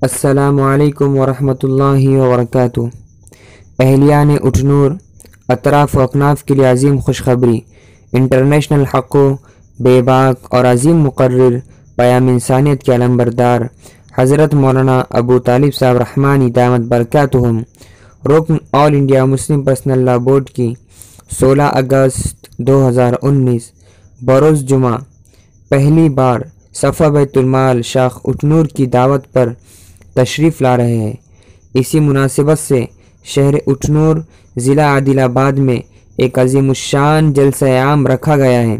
السلام علیکم ورحمۃ اللہ وبرکاتہ۔ اہلیان اٹھنور، اطراف و اکناف کے لیے عظیم خوشخبری۔ انٹرنیشنل حق و بے باک اور عظیم مقرر پیام انسانیت کے علمبردار حضرت مولانا ابو طالب صاحب رحمانی دامت برکاتہم، رکن آل انڈیا مسلم پرسنل لا بورڈ کی 16 اگست 2019 بروز جمعہ پہلی بار صفا بیت المال شاخ اٹھنور کی دعوت پر تشریف لا رہے ہیں۔ اسی مناسبت سے شہر اٹھنور ضلع عادل آباد میں ایک عظیم الشان جلسہ عام رکھا گیا ہے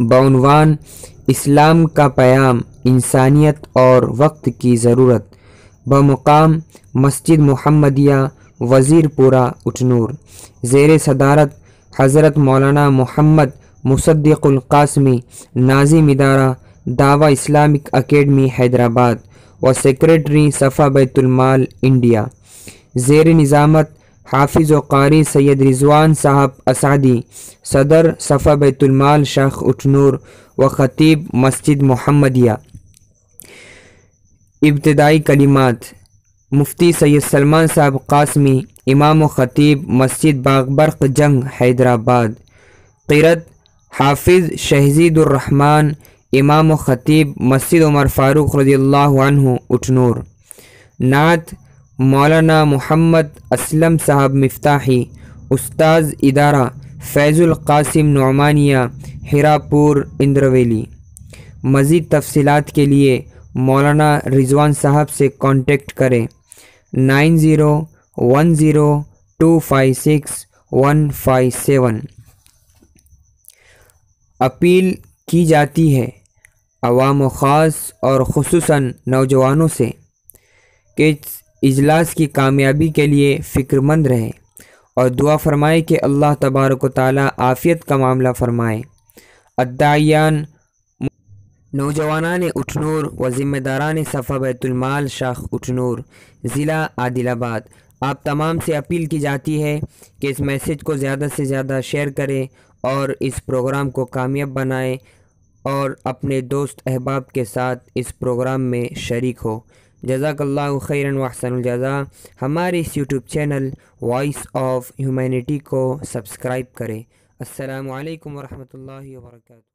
بعنوان اسلام کا پیام، انسانیت اور وقت کی ضرورت، بمقام مسجد محمدیہ وزیر پورہ اٹھنور، زیر صدارت حضرت مولانا محمد مصدق القاسمی، ناظم ادارہ دعویٰ اسلامک اکیڈمی حیدرآباد و سیکریٹری صفا بیت المال انڈیا، زیر نظامت حافظ و قاری سید رضوان صاحب اسعدی، صدر صفا بیت المال شاخ اٹھنور و خطیب مسجد محمدیہ۔ ابتدائی کلمات مفتی سید سلمان صاحب قاسمی، امام و خطیب مسجد باغ برق جنگ حیدرآباد۔ قرأت حافظ شہزید الرحمن، امام و خطیب مسجد عمر فاروق رضی اللہ عنہ اٹھنور۔ نعت مولانا محمد اسلم صاحب مفتاحی، استاذ ادارہ فیض القاسم نعمانیہ ہراپور اندرویلی۔ مزید تفصیلات کے لیے مولانا رضوان صاحب سے کانٹیکٹ کریں 9010256157۔ اپیل کی جاتی ہے عوام و خاص اور خصوصاً نوجوانوں سے کہ اس اجلاس کی کامیابی کے لیے فکر مند رہے اور دعا فرمائے کہ اللہ تبارک و تعالی عافیت کا معاملہ فرمائے۔ الداعیان نوجوانان اٹھنور و ذمہ داران صفا بیت المال شاخ اٹھنور ضلع عادل آباد، آپ تمام سے اپیل کی جاتی ہے کہ اس میسج کو زیادہ سے زیادہ شیئر کریں اور اس پروگرام کو کامیاب بنائیں اور اپنے دوست احباب کے ساتھ اس پروگرام میں شریک ہو۔ جزاک اللہ خیراً و احسن الجزا۔ ہمارے اس YouTube channel voice of humanity کو سبسکرائب کریں۔ السلام علیکم ورحمۃ اللہ وبرکاتہ۔